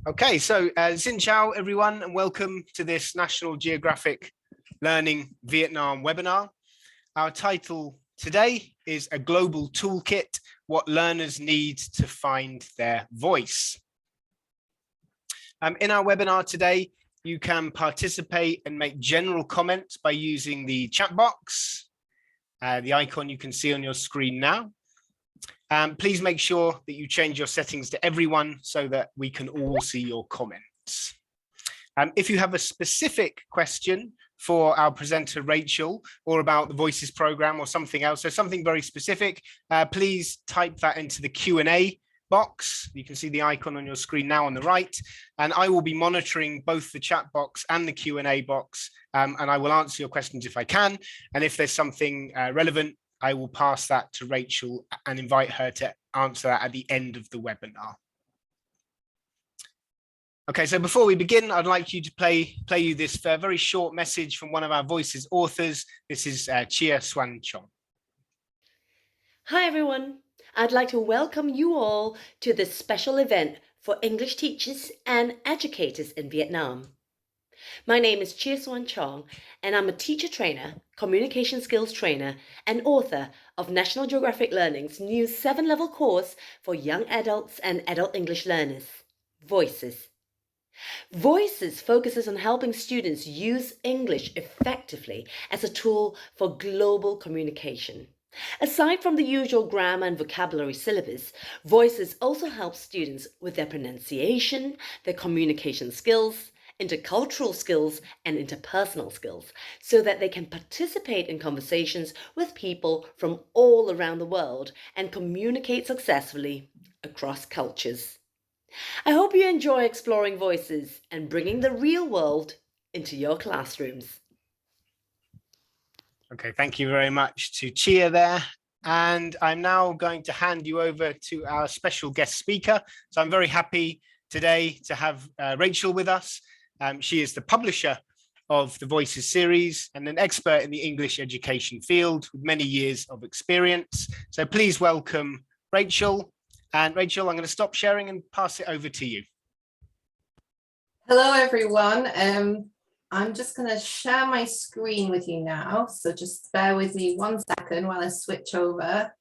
Okay, so xin chào everyone and welcome to this National Geographic Learning Vietnam webinar. Our title today is A Global Toolkit, What Learners Need to Find Their Voice. In our webinar today, you can participate and make general comments by using the chat box, the icon you can see on your screen now. Please make sure that you change your settings to everyone so that we can all see your comments. If you have a specific question for our presenter Rachel or about the Voices program or something else, so something very specific, please type that into the Q&A box. You can see the icon on your screen now on the right, and I will be monitoring both the chat box and the Q&A box, and I will answer your questions if I can, and if there's something relevant, I will pass that to Rachel and invite her to answer that at the end of the webinar. Okay, so before we begin, I'd like you to play you this very short message from one of our Voices authors. This is Chia Xuan Chong. Hi everyone, I'd like to welcome you all to this special event for English teachers and educators in Vietnam. My name is Chia Xuan Chong, and I'm a teacher trainer, communication skills trainer, and author of National Geographic Learning's new 7-level course for young adults and adult English learners, Voices. Voices focuses on helping students use English effectively as a tool for global communication. Aside from the usual grammar and vocabulary syllabus, Voices also help students with their pronunciation, their communication skills, intercultural skills, and interpersonal skills, so that they can participate in conversations with people from all around the world and communicate successfully across cultures. I hope you enjoy exploring Voices and bringing the real world into your classrooms. Okay, thank you very much to Chia there. And I'm now going to hand you over to our special guest speaker. So I'm very happy today to have Rachel with us. She is the publisher of the Voices series and an expert in the English education field with many years of experience. So please welcome Rachel. And Rachel, I'm going to stop sharing and pass it over to you. Hello, everyone. I'm just going to share my screen with you now. So just bear with me 1 second while I switch over.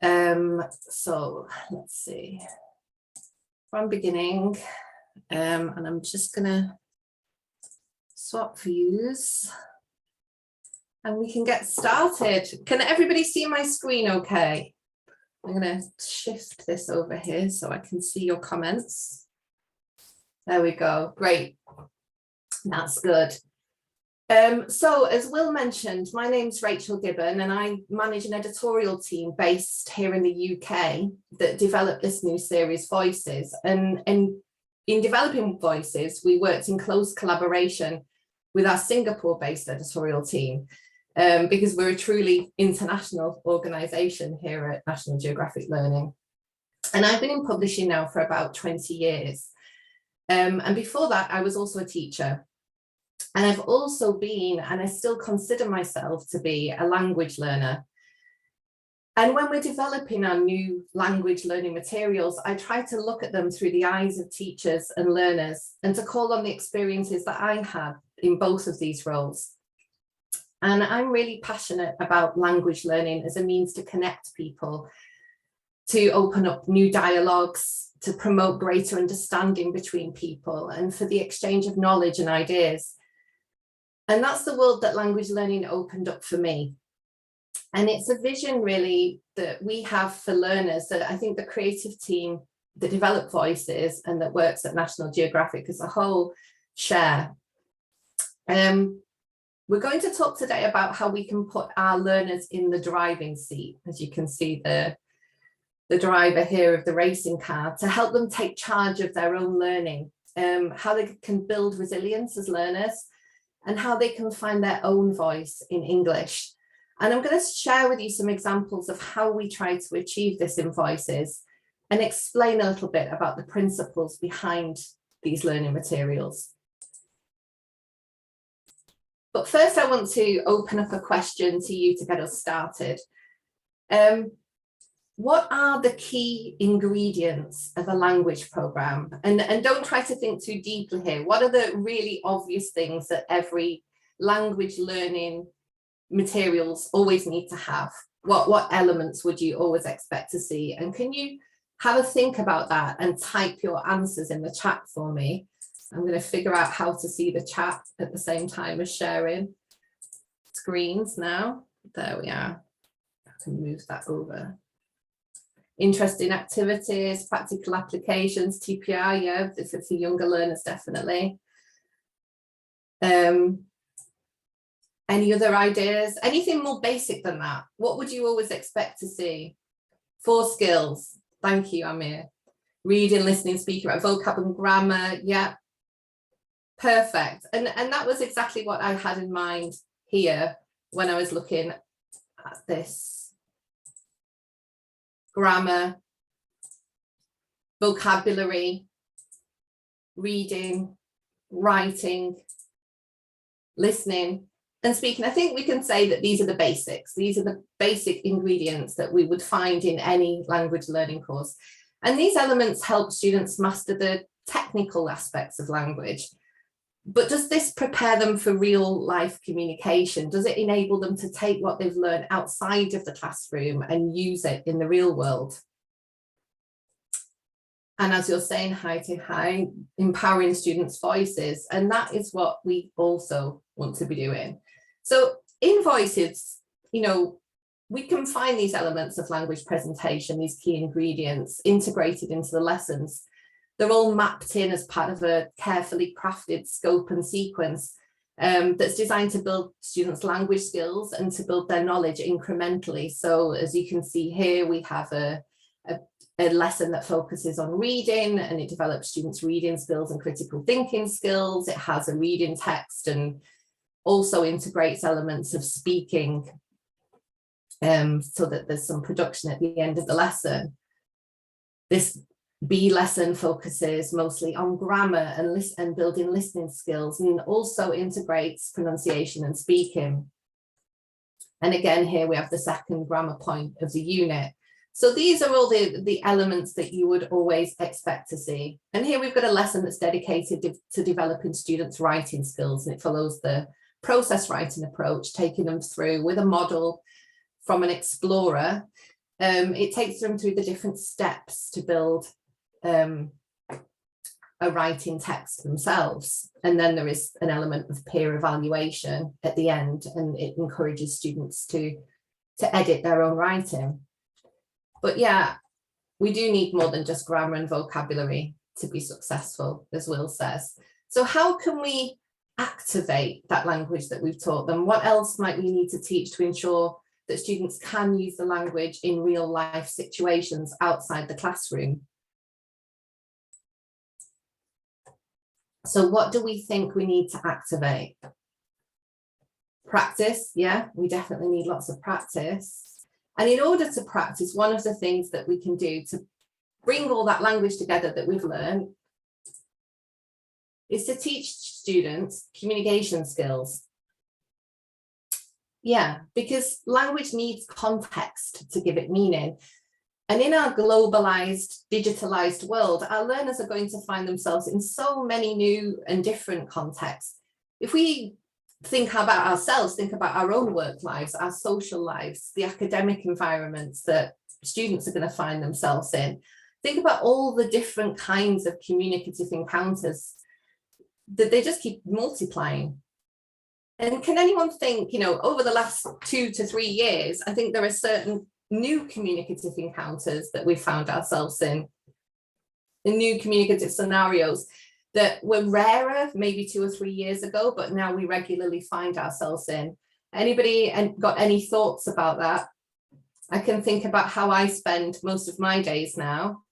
So let's see. From beginning, and I'm just going to swap views and we can get started. Can everybody see my screen okay? I'm going to shift this over here so I can see your comments. There we go. Great. That's good. So as Will mentioned, my name's Rachel Gibbon and I manage an editorial team based here in the UK that developed this new series, Voices. And in developing Voices, we worked in close collaboration with our Singapore-based editorial team. Because we're a truly international organisation here at National Geographic Learning. And I've been in publishing now for about 20 years. And before that, I was also a teacher. And I've also been, and I still consider myself to be, a language learner. And when we're developing our new language learning materials, I try to look at them through the eyes of teachers and learners and to call on the experiences that I had in both of these roles. And I'm really passionate about language learning as a means to connect people, to open up new dialogues, to promote greater understanding between people, and for the exchange of knowledge and ideas. And that's the world that language learning opened up for me. And it's a vision really that we have for learners that I think the creative team that develop Voices and that works at National Geographic as a whole share. We're going to talk today about how we can put our learners in the driving seat, as you can see the driver here of the racing car, to help them take charge of their own learning, how they can build resilience as learners, and how they can find their own voice in English. And I'm going to share with you some examples of how we try to achieve this in Voices and explain a little bit about the principles behind these learning materials. But first, I want to open up a question to you to get us started. what are the key ingredients of a language program? And don't try to think too deeply here. What are the really obvious things that every language learning materials always need to have? What elements would you always expect to see? And can you have a think about that and type your answers in the chat for me? I'm going to figure out how to see the chat at the same time as sharing screens now. There we are. I can move that over. Interesting activities, practical applications, TPR, yeah, this is for younger learners, definitely. Any other ideas? Anything more basic than that? What would you always expect to see? 4 skills. Thank you, Amir. Reading, listening, speaking, right, vocab and grammar. Yeah, perfect. And that was exactly what I had in mind here when I was looking at this. Grammar, vocabulary, reading, writing, listening, and speaking. I think we can say that these are the basics. These are the basic ingredients that we would find in any language learning course. And these elements help students master the technical aspects of language. But does this prepare them for real life communication? Does it enable them to take what they've learned outside of the classroom and use it in the real world? And as you're saying, hi, empowering students' voices. And that is what we also want to be doing. So in Voices, you know, we can find these elements of language presentation, these key ingredients integrated into the lessons. They're all mapped in as part of a carefully crafted scope and sequence that's designed to build students' language skills and to build their knowledge incrementally. So as you can see here, we have a lesson that focuses on reading, and it develops students' reading skills and critical thinking skills. It has a reading text and also integrates elements of speaking so that there's some production at the end of the lesson. This B lesson focuses mostly on grammar and building listening skills, and also integrates pronunciation and speaking. And again, here we have the second grammar point of the unit. So these are all the elements that you would always expect to see. And here we've got a lesson that's dedicated to developing students' writing skills, and it follows the process writing approach, taking them through with a model from an explorer. It takes them through the different steps to build a writing text themselves. And then there is an element of peer evaluation at the end, and it encourages students to edit their own writing. But yeah, we do need more than just grammar and vocabulary to be successful, as Will says. So how can we activate that language that we've taught them? What else might we need to teach to ensure that students can use the language in real life situations outside the classroom? So what do we think we need to activate? Practice, yeah, we definitely need lots of practice. And in order to practice, one of the things that we can do to bring all that language together that we've learned is to teach students communication skills. Yeah, because language needs context to give it meaning. And in our globalized, digitalized world, our learners are going to find themselves in so many new and different contexts. If we think about ourselves, think about our own work lives, our social lives, the academic environments that students are going to find themselves in, think about all the different kinds of communicative encounters that they just keep multiplying. And can anyone think, you know, over the last 2 to 3 years, I think there are certain new communicative encounters that we found ourselves in new communicative scenarios that were rarer maybe 2 or 3 years ago, but now we regularly find ourselves in. Anybody got any thoughts about that? I can think about how I spend most of my days now.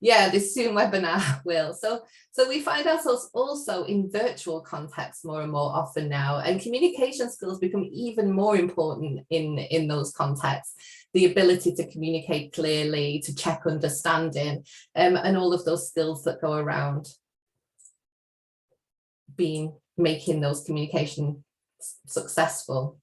Yeah, this Zoom webinar, Will. So we find ourselves also in virtual contexts more and more often now, and communication skills become even more important in those contexts. The ability to communicate clearly, to check understanding, and all of those skills that go around making those communication successful.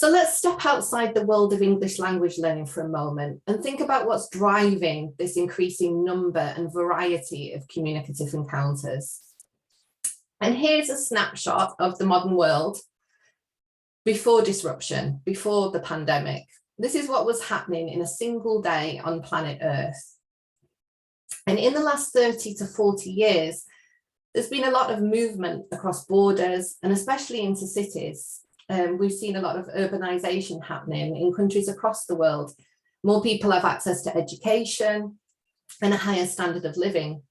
So let's step outside the world of English language learning for a moment and think about what's driving this increasing number and variety of communicative encounters. And here's a snapshot of the modern world before disruption, before the pandemic. This is what was happening in a single day on planet Earth. And in the last 30 to 40 years, there's been a lot of movement across borders and especially into cities. We've seen a lot of urbanization happening in countries across the world. More people have access to education and a higher standard of living.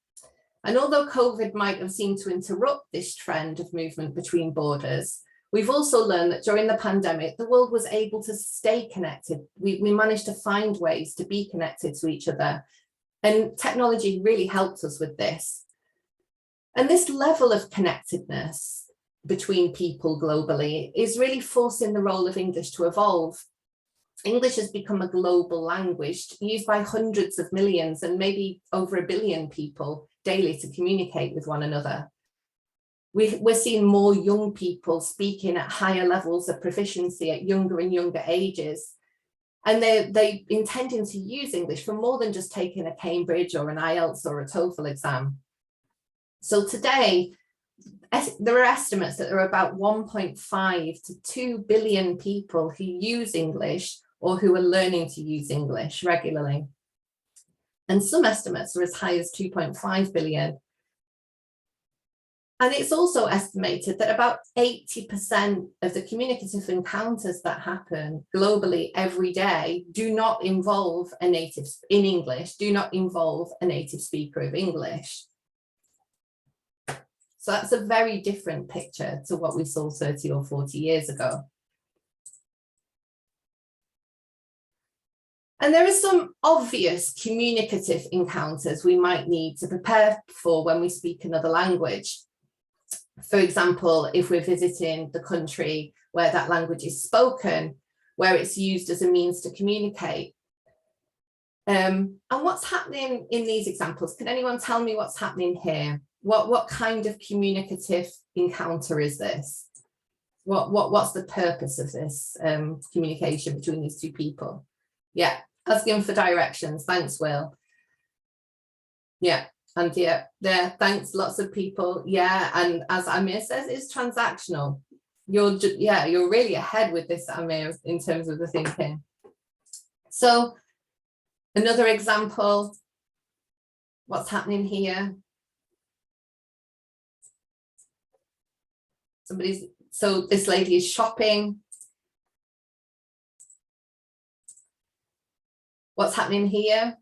And although COVID might have seemed to interrupt this trend of movement between borders, we've also learned that during the pandemic, the world was able to stay connected. We managed to find ways to be connected to each other. And technology really helped us with this. And this level of connectedness between people globally is really forcing the role of English to evolve. English has become a global language used by hundreds of millions and maybe over 1 billion people daily to communicate with one another. We're seeing more young people speaking at higher levels of proficiency at younger and younger ages. And they're intending to use English for more than just taking a Cambridge or an IELTS or a TOEFL exam. So today, there are estimates that there are about 1.5 to 2 billion people who use English or who are learning to use English regularly. And some estimates are as high as 2.5 billion. And it's also estimated that about 80% of the communicative encounters that happen globally every day do not involve a native speaker of English. So that's a very different picture to what we saw 30 or 40 years ago. And there are some obvious communicative encounters we might need to prepare for when we speak another language. For example, if we're visiting the country where that language is spoken, where it's used as a means to communicate. And what's happening in these examples? Can anyone tell me what's happening here? What kind of communicative encounter is this? What's the purpose of this communication between these two people? Yeah, asking for directions. Thanks, Will. Yeah, and yeah, thanks, lots of people. Yeah, and as Amir says, it's transactional. You're really ahead with this, Amir, in terms of the thinking. So another example, what's happening here? So this lady is shopping. What's happening here?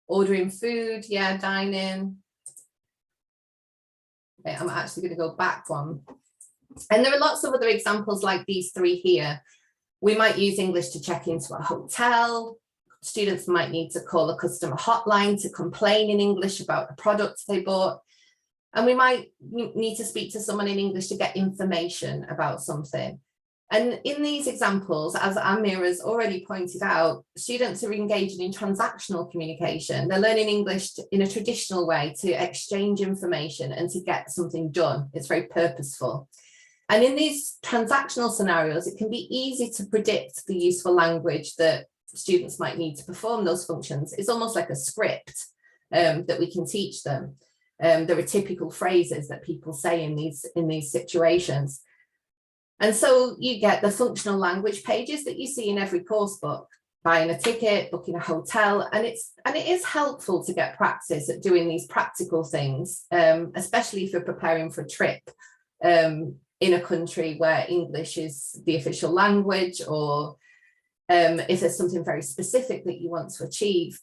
Ordering food, yeah, dining. Okay, I'm actually going to go back one. And there are lots of other examples like these three here. We might use English to check into a hotel. Students might need to call a customer hotline to complain in English about a product they bought. And we might need to speak to someone in English to get information about something. And in these examples, as Amir has already pointed out, students are engaging in transactional communication. They're learning English in a traditional way to exchange information and to get something done. It's very purposeful. And in these transactional scenarios, it can be easy to predict the useful language that students might need to perform those functions. It's almost like a script that we can teach them. There are typical phrases that people say in these situations. And so you get the functional language pages that you see in every course book, buying a ticket, booking a hotel, and it is helpful to get practice at doing these practical things, especially if you're preparing for a trip in a country where English is the official language, or if there's something very specific that you want to achieve.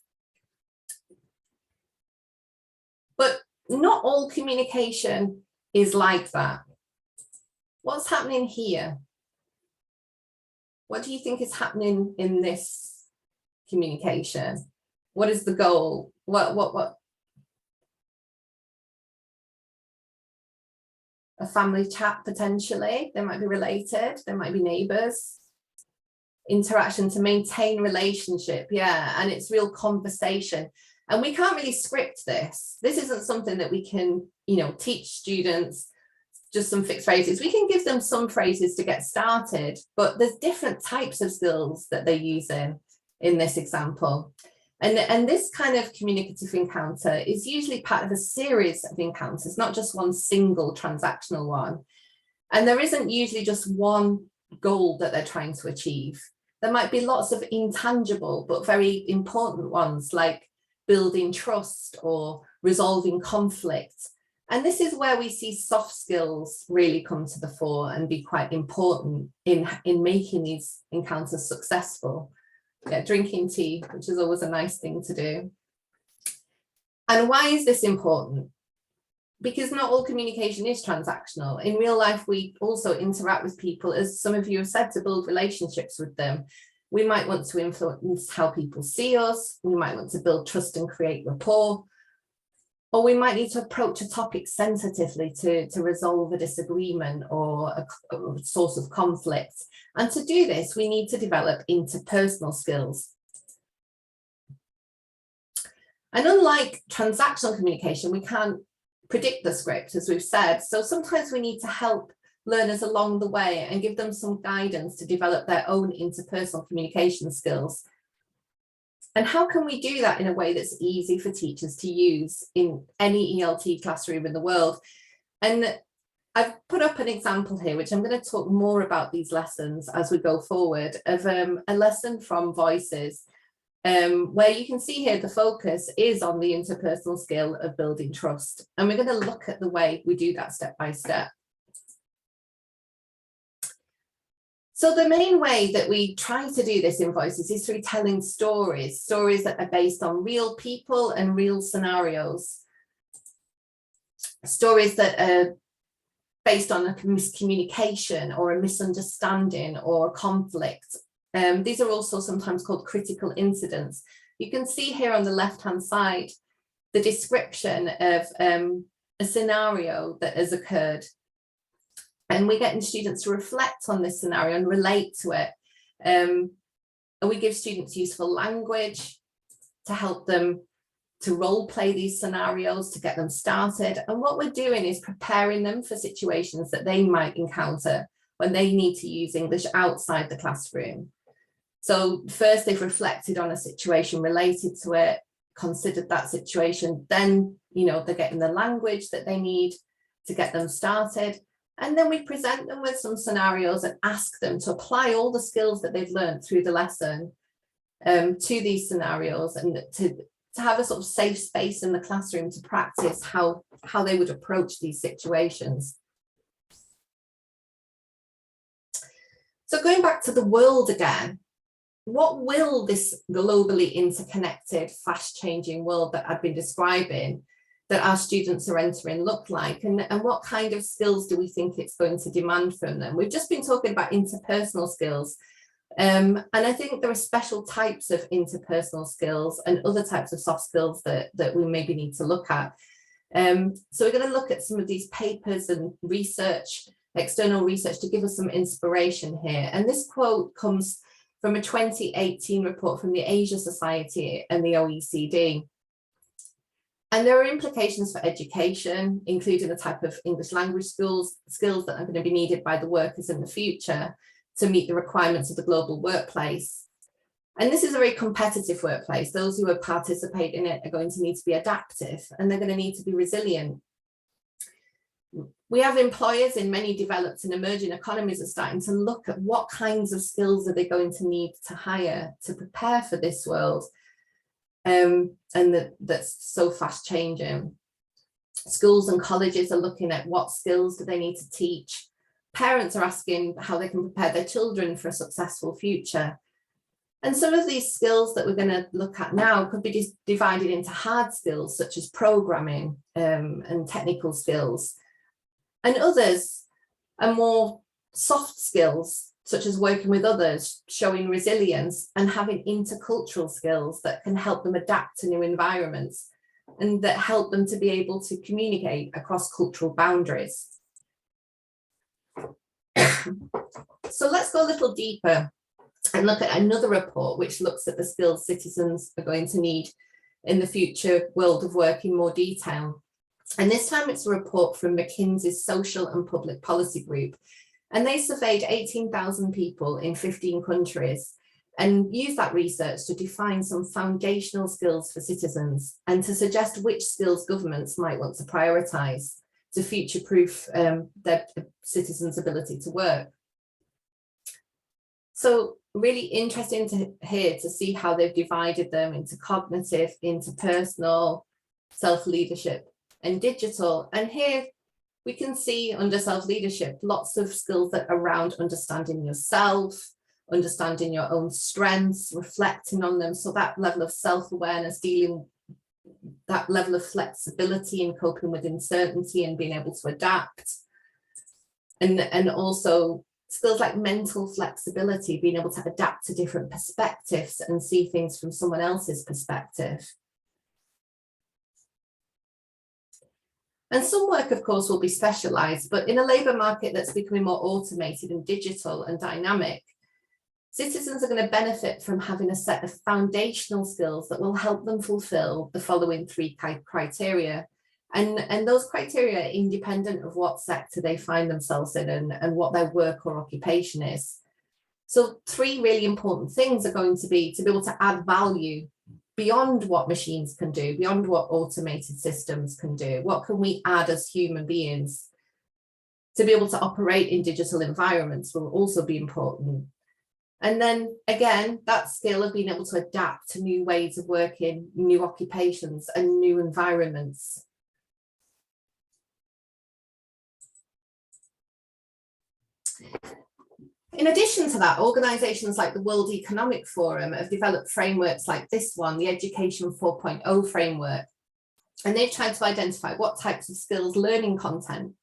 But not all communication is like that. What's happening here? What do you think is happening in this communication? What is the goal? What? A family chat, potentially. They might be related. They might be neighbors. Interaction to maintain relationship. Yeah, and it's real conversation. And we can't really script this. This isn't something that we can, teach students just some fixed phrases. We can give them some phrases to get started, but there's different types of skills that they're using in this example. And this kind of communicative encounter is usually part of a series of encounters, not just one single transactional one. And there isn't usually just one goal that they're trying to achieve. There might be lots of intangible but very important ones, like building trust or resolving conflict. And this is where we see soft skills really come to the fore and be quite important in making these encounters successful. Yeah, drinking tea, which is always a nice thing to do. And why is this important? Because not all communication is transactional. In real life, we also interact with people, as some of you have said, to build relationships with them. We might want to influence how people see us. We might want to build trust and create rapport. Or we might need to approach a topic sensitively to resolve a disagreement or a source of conflict. And to do this, we need to develop interpersonal skills. And unlike transactional communication, we can't predict the script, as we've said. So sometimes we need to help learners along the way and give them some guidance to develop their own interpersonal communication skills. And how can we do that in a way that's easy for teachers to use in any ELT classroom in the world? And I've put up an example here, which I'm going to talk more about these lessons as we go forward, of a lesson from Voices, where you can see here the focus is on the interpersonal skill of building trust. And we're going to look at the way we do that step by step. So the main way that we try to do this in Voices is through telling stories that are based on real people and real scenarios. Stories that are based on a miscommunication or a misunderstanding or a conflict. These are also sometimes called critical incidents. You can see here on the left-hand side the description of a scenario that has occurred. And we're getting students to reflect on this scenario and relate to it. And we give students useful language to help them to role play these scenarios, to get them started. And what we're doing is preparing them for situations that they might encounter when they need to use English outside the classroom. So first they've reflected on a situation related to it, considered that situation, then, they're getting the language that they need to get them started. And then we present them with some scenarios and ask them to apply all the skills that they've learned through the lesson to these scenarios, and to have a sort of safe space in the classroom to practice how they would approach these situations. So going back to the world again, what will this globally interconnected, fast-changing world that I've been describing that our students are entering look like, and what kind of skills do we think it's going to demand from them? We've just been talking about interpersonal skills, and I think there are special types of interpersonal skills and other types of soft skills that we maybe need to look at. So we're going to look at some of these papers and research, external research, to give us some inspiration here. And this quote comes from a 2018 report from the Asia Society and the OECD. And there are implications for education, including the type of English language skills that are going to be needed by the workers in the future to meet the requirements of the global workplace. And this is a very competitive workplace. Those who participate in it are going to need to be adaptive, and they're going to need to be resilient. We have employers in many developed and emerging economies are starting to look at what kinds of skills are they going to need to hire to prepare for this world. And that's so fast changing. Schools and colleges are looking at what skills do they need to teach. Parents are asking how they can prepare their children for a successful future. And some of these skills that we're going to look at now could be divided into hard skills, such as programming and technical skills. And others are more soft skills, such as working with others, showing resilience, and having intercultural skills that can help them adapt to new environments and that help them to be able to communicate across cultural boundaries. So let's go a little deeper and look at another report which looks at the skills citizens are going to need in the future world of work in more detail. And this time it's a report from McKinsey's Social and Public Policy Group. And they surveyed 18,000 people in 15 countries and used that research to define some foundational skills for citizens and to suggest which skills governments might want to prioritise to future-proof their citizens' ability to work. So really interesting to see how they've divided them into cognitive, interpersonal, self-leadership and digital. And here we can see under self-leadership, lots of skills that are around understanding yourself, understanding your own strengths, reflecting on them. So that level of self-awareness, dealing, that level of flexibility in coping with uncertainty and being able to adapt. And also skills like mental flexibility, being able to adapt to different perspectives and see things from someone else's perspective. And some work, of course, will be specialised, but in a labour market that's becoming more automated and digital and dynamic, citizens are going to benefit from having a set of foundational skills that will help them fulfil the following three criteria. And those criteria are independent of what sector they find themselves in and what their work or occupation is. So three really important things are going to be able to add value beyond what machines can do, beyond what automated systems can do. What can we add as human beings? To be able to operate in digital environments will also be important. And then again, that skill of being able to adapt to new ways of working, new occupations and new environments. In addition to that, organisations like the World Economic Forum have developed frameworks like this one, the Education 4.0 framework, and they've tried to identify what types of skills, learning content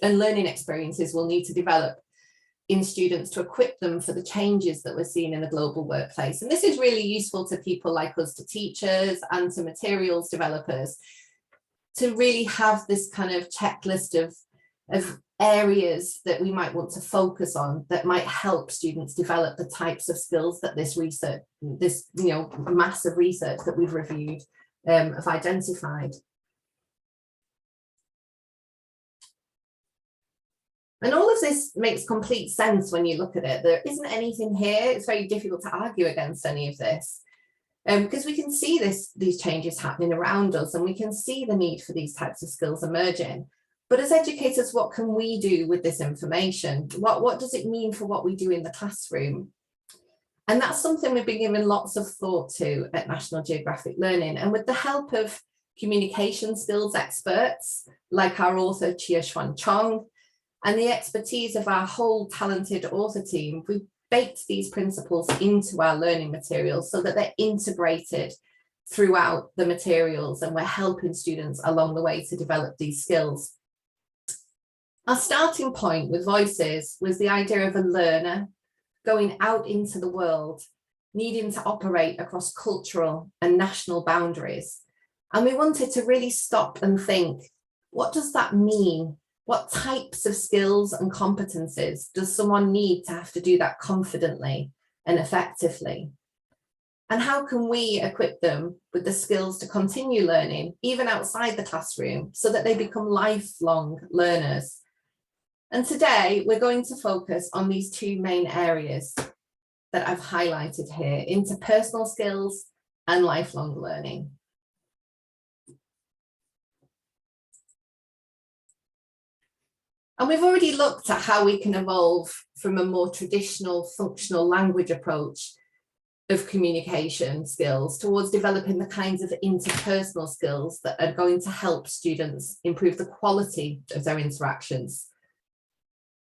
and learning experiences will need to develop in students to equip them for the changes that we're seeing in the global workplace. And this is really useful to people like us, to teachers and to materials developers, to really have this kind of checklist of areas that we might want to focus on that might help students develop the types of skills that this research, this massive research that we've reviewed have identified. And all of this makes complete sense when you look at it. There isn't anything here. It's very difficult to argue against any of this because we can see these changes happening around us and we can see the need for these types of skills emerging. But as educators, what can we do with this information? What does it mean for what we do in the classroom? And that's something we've been given lots of thought to at National Geographic Learning. And with the help of communication skills experts, like our author Chia-Xuan Chong, and the expertise of our whole talented author team, we've baked these principles into our learning materials so that they're integrated throughout the materials and we're helping students along the way to develop these skills. Our starting point with Voices was the idea of a learner going out into the world, needing to operate across cultural and national boundaries. And we wanted to really stop and think, what does that mean? What types of skills and competencies does someone need to have to do that confidently and effectively? And how can we equip them with the skills to continue learning, even outside the classroom, so that they become lifelong learners? And today we're going to focus on these two main areas that I've highlighted here, interpersonal skills and lifelong learning. And we've already looked at how we can evolve from a more traditional functional language approach of communication skills towards developing the kinds of interpersonal skills that are going to help students improve the quality of their interactions.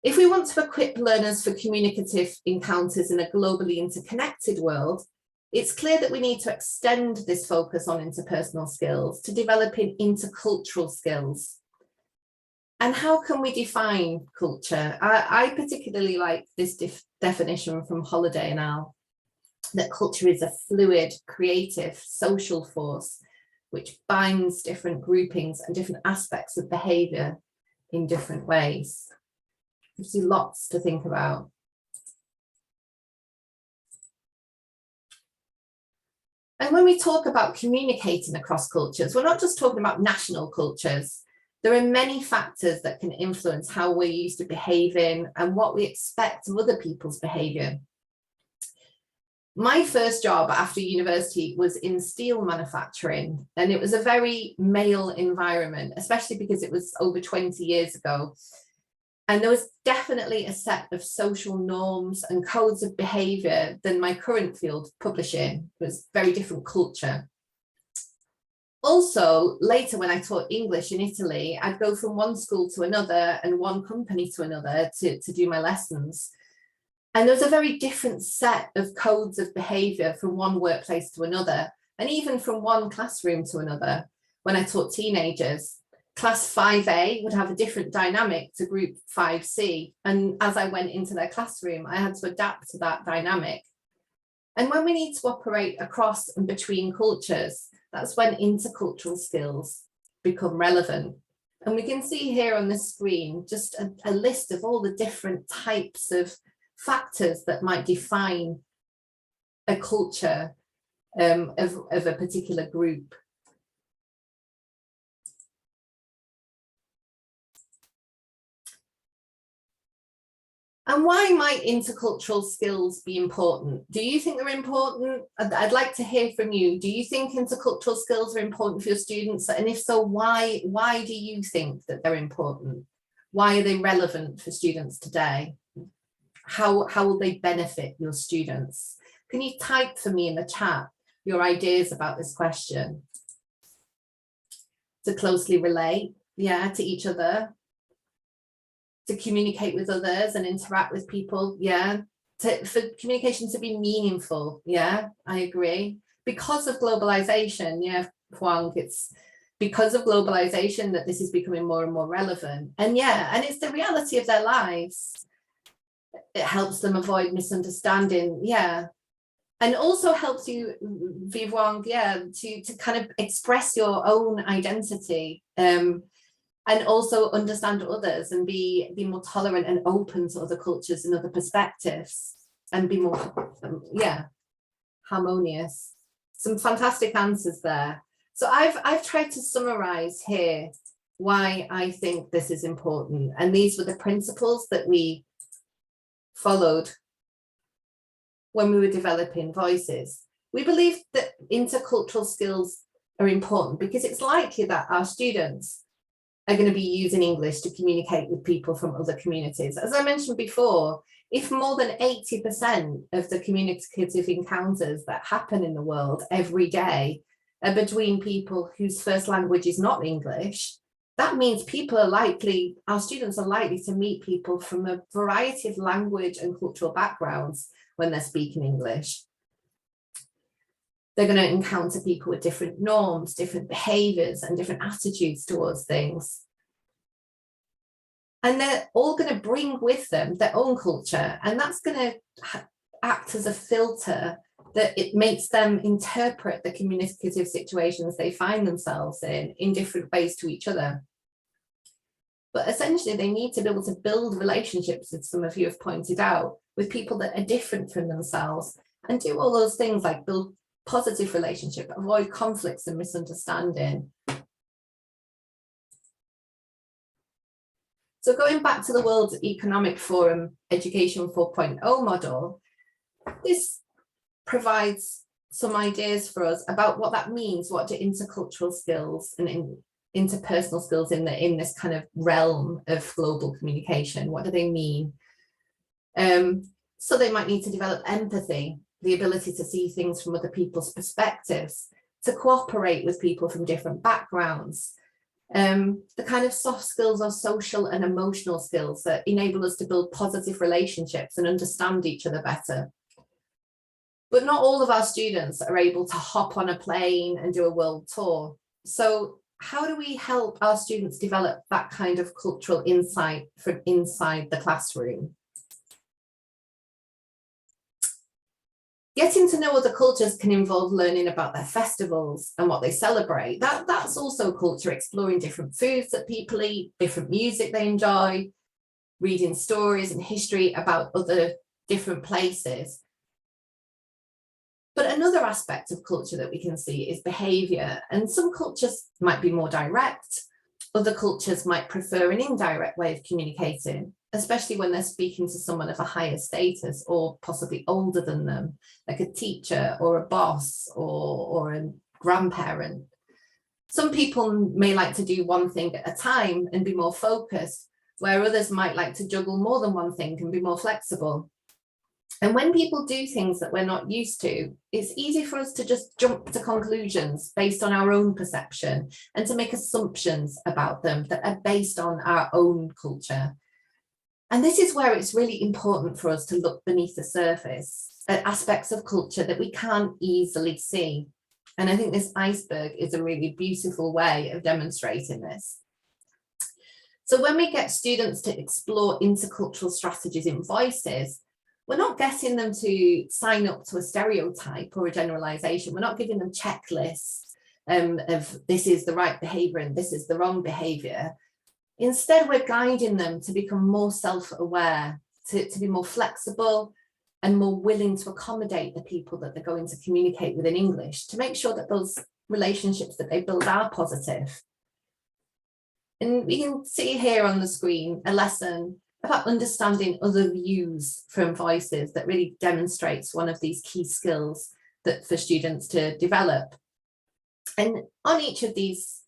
If we want to equip learners for communicative encounters in a globally interconnected world, it's clear that we need to extend this focus on interpersonal skills to developing intercultural skills. And how can we define culture? I particularly like this definition from Holiday and Al, that culture is a fluid, creative, social force which binds different groupings and different aspects of behaviour in different ways. Gives you lots to think about. And when we talk about communicating across cultures, we're not just talking about national cultures. There are many factors that can influence how we're used to behaving and what we expect of other people's behavior. My first job after university was in steel manufacturing, and it was a very male environment, especially because it was over 20 years ago. And there was definitely a set of social norms and codes of behavior than my current field, publishing. It was a very different culture. Also, later when I taught English in Italy, I'd go from one school to another and one company to another to do my lessons. And there was a very different set of codes of behavior from one workplace to another, and even from one classroom to another. When I taught teenagers, class 5A would have a different dynamic to group 5C. And as I went into their classroom, I had to adapt to that dynamic. And when we need to operate across and between cultures, that's when intercultural skills become relevant. And we can see here on the screen just a list of all the different types of factors that might define a culture of a particular group. And why might intercultural skills be important? Do you think they're important? I'd like to hear from you. Do you think intercultural skills are important for your students? And if so, why do you think that they're important? Why are they relevant for students today? How will they benefit your students? Can you type for me in the chat your ideas about this question? To closely relate, to each other. To communicate with others and interact with people, for communication to be meaningful, I agree. Because of globalization, Huang, it's because of globalization that this is becoming more and more relevant. And and it's the reality of their lives. It helps them avoid misunderstanding, and also helps you, Viv Wang, to kind of express your own identity. And also understand others and be more tolerant and open to other cultures and other perspectives and be more, harmonious. Some fantastic answers there. So I've tried to summarize here why I think this is important. And these were the principles that we followed when we were developing Voices. We believe that intercultural skills are important because it's likely that our students are going to be using English to communicate with people from other communities. As I mentioned before, if more than 80% of the communicative encounters that happen in the world every day are between people whose first language is not English, that means our students are likely to meet people from a variety of language and cultural backgrounds when they're speaking English. They're going to encounter people with different norms, different behaviors, and different attitudes towards things. And they're all going to bring with them their own culture. And that's going to act as a filter that it makes them interpret the communicative situations they find themselves in different ways to each other. But essentially, they need to be able to build relationships, as some of you have pointed out, with people that are different from themselves and do all those things like build positive relationship, avoid conflicts and misunderstanding. So going back to the World Economic Forum Education 4.0 model, this provides some ideas for us about what that means. What do intercultural skills and interpersonal skills in this kind of realm of global communication, what do they mean? So they might need to develop empathy, the ability to see things from other people's perspectives, to cooperate with people from different backgrounds, the kind of soft skills or social and emotional skills that enable us to build positive relationships and understand each other better. But not all of our students are able to hop on a plane and do a world tour. So how do we help our students develop that kind of cultural insight from inside the classroom? Getting to know other cultures can involve learning about their festivals and what they celebrate. That's also culture, exploring different foods that people eat, different music they enjoy, reading stories and history about other different places. But another aspect of culture that we can see is behavior. And some cultures might be more direct. Other cultures might prefer an indirect way of communicating, especially when they're speaking to someone of a higher status or possibly older than them, like a teacher or a boss or a grandparent. Some people may like to do one thing at a time and be more focused, where others might like to juggle more than one thing and be more flexible. And when people do things that we're not used to, it's easy for us to just jump to conclusions based on our own perception and to make assumptions about them that are based on our own culture. And this is where it's really important for us to look beneath the surface at aspects of culture that we can't easily see. And I think this iceberg is a really beautiful way of demonstrating this. So when we get students to explore intercultural strategies in voices, we're not getting them to sign up to a stereotype or a generalization. We're not giving them checklists of this is the right behavior and this is the wrong behavior. Instead, we're guiding them to become more self-aware, to be more flexible and more willing to accommodate the people that they're going to communicate with in English, to make sure that those relationships that they build are positive. And we can see here on the screen a lesson about understanding other views from voices that really demonstrates one of these key skills that for students to develop. And on each of these,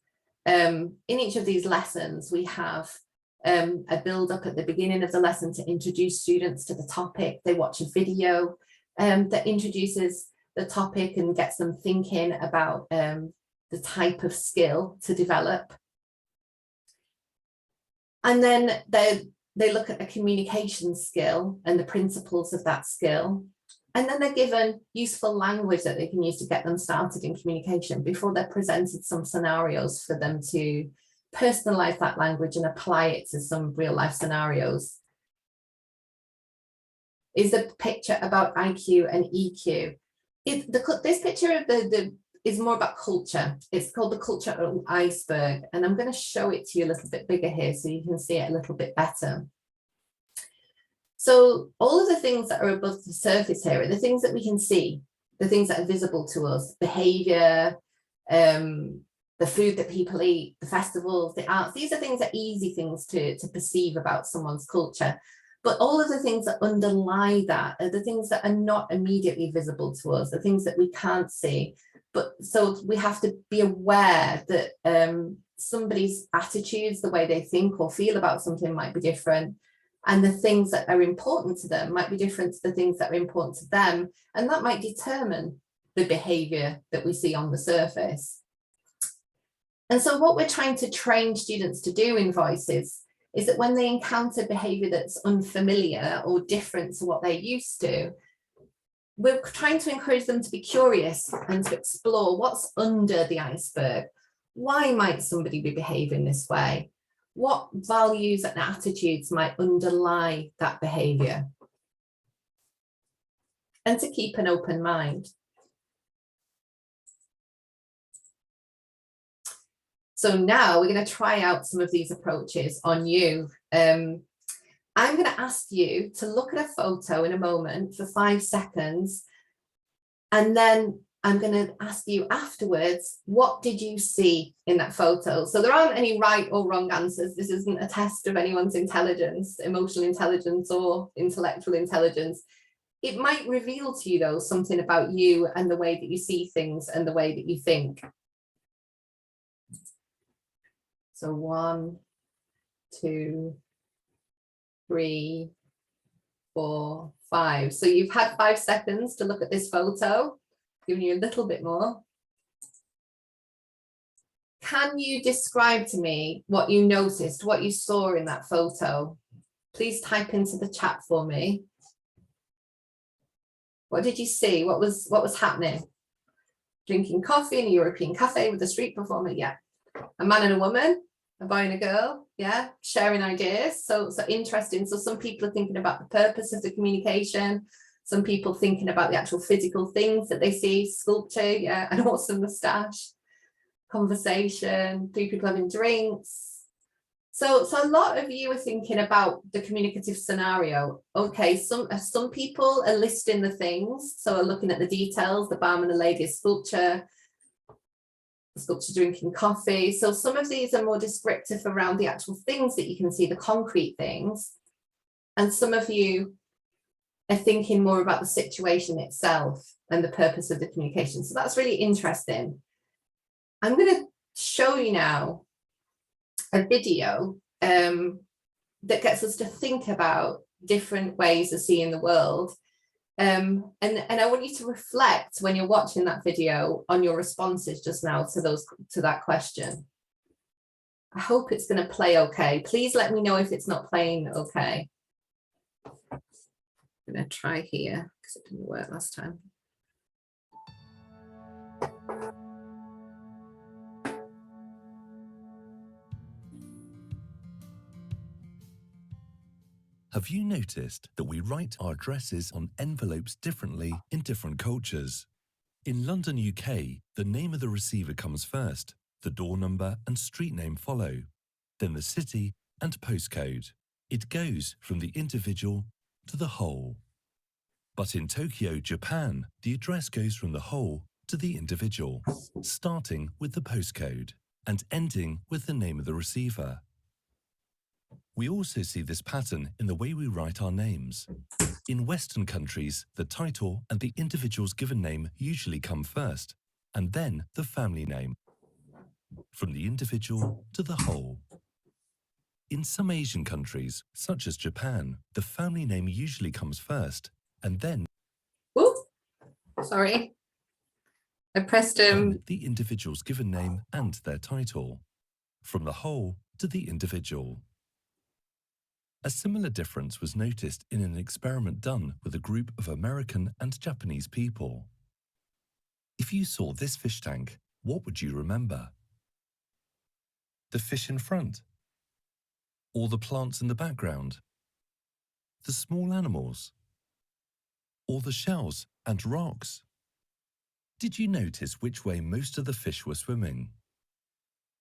in each of these lessons, we have a build up at the beginning of the lesson to introduce students to the topic. They watch a video that introduces the topic and gets them thinking about the type of skill to develop. And then they look at a communication skill and the principles of that skill. And then they're given useful language that they can use to get them started in communication before they're presented some scenarios for them to personalize that language and apply it to some real life scenarios. Is a picture about IQ and EQ. This picture is more about culture. It's called the cultural iceberg. And I'm going to show it to you a little bit bigger here so you can see it a little bit better. So all of the things that are above the surface here are the things that we can see, the things that are visible to us, behavior, the food that people eat, the festivals, the arts. These are things that are easy things to perceive about someone's culture. But all of the things that underlie that are the things that are not immediately visible to us, the things that we can't see. But so we have to be aware that somebody's attitudes, the way they think or feel about something might be different. And the things that are important to them might be different to the things that are important to them. And that might determine the behavior that we see on the surface. And so what we're trying to train students to do in voices is that when they encounter behavior that's unfamiliar or different to what they're used to, we're trying to encourage them to be curious and to explore what's under the iceberg. Why might somebody be behaving this way? What values and attitudes might underlie that behavior? And to keep an open mind. So now we're going to try out some of these approaches on you. I'm going to ask you to look at a photo in a moment for 5 seconds. And then I'm going to ask you afterwards, what did you see in that photo? So there aren't any right or wrong answers. This isn't a test of anyone's intelligence, emotional intelligence or intellectual intelligence. It might reveal to you, though, something about you and the way that you see things and the way that you think. So 1, 2, 3, 4, 5. So you've had 5 seconds to look at this photo, giving you a little bit more. Can you describe to me what you noticed, what you saw in that photo? Please type into the chat for me. What did you see? What was happening? Drinking coffee in a European cafe with a street performer? Yeah. A man and a woman, a boy and a girl, yeah, sharing ideas. So interesting. So some people are thinking about the purpose of the communication. Some people thinking about the actual physical things that they see, sculpture, yeah, an awesome moustache, conversation, 3 people having drinks, So a lot of you are thinking about the communicative scenario. Okay, some people are listing the things, so are looking at the details, the barman and the lady's sculpture drinking coffee. So some of these are more descriptive around the actual things that you can see, the concrete things. And some of you are thinking more about the situation itself and the purpose of the communication. So that's really interesting. I'm going to show you now a video that gets us to think about different ways of seeing the world. And I want you to reflect when you're watching that video on your responses just now to that question. I hope it's going to play okay. Please let me know if it's not playing okay. I'm going to try here because it didn't work last time. Have you noticed that we write our addresses on envelopes differently in different cultures? In London, UK, the name of the receiver comes first, the door number and street name follow, then the city and postcode. It goes from the individual to the whole. But in Tokyo, Japan, the address goes from the whole to the individual, starting with the postcode and ending with the name of the receiver. We also see this pattern in the way we write our names. In Western countries, the title and the individual's given name usually come first, and then the family name, from the individual to the whole. In some Asian countries, such as Japan, the family name usually comes first, and then sorry. I pressed the individual's given name and their title, from the whole to the individual. A similar difference was noticed in an experiment done with a group of American and Japanese people. If you saw this fish tank, what would you remember? The fish in front? Or the plants in the background? The small animals? Or the shells and rocks? Did you notice which way most of the fish were swimming?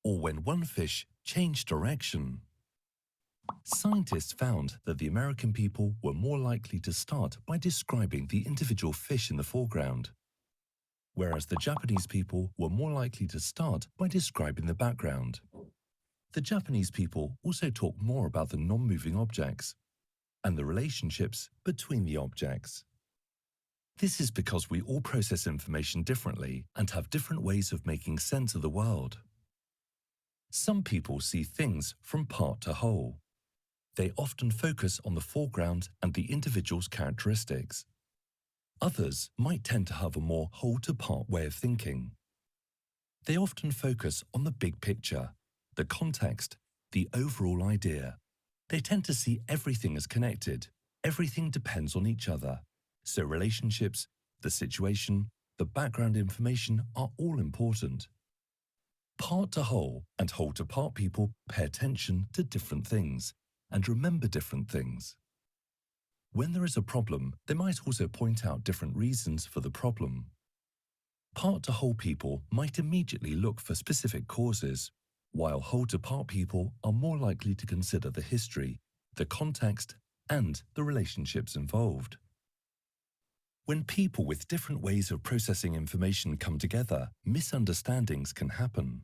Or when one fish changed direction? Scientists found that the American people were more likely to start by describing the individual fish in the foreground, whereas the Japanese people were more likely to start by describing the background. The Japanese people also talk more about the non-moving objects and the relationships between the objects. This is because we all process information differently and have different ways of making sense of the world. Some people see things from part to whole. They often focus on the foreground and the individual's characteristics. Others might tend to have a more whole-to-part way of thinking. They often focus on the big picture, the context, the overall idea. They tend to see everything as connected. Everything depends on each other. So relationships, the situation, the background information are all important. Part to whole and whole to part people pay attention to different things and remember different things. When there is a problem, they might also point out different reasons for the problem. Part to whole people might immediately look for specific causes, while whole to part people are more likely to consider the history, the context, and the relationships involved. When people with different ways of processing information come together, misunderstandings can happen.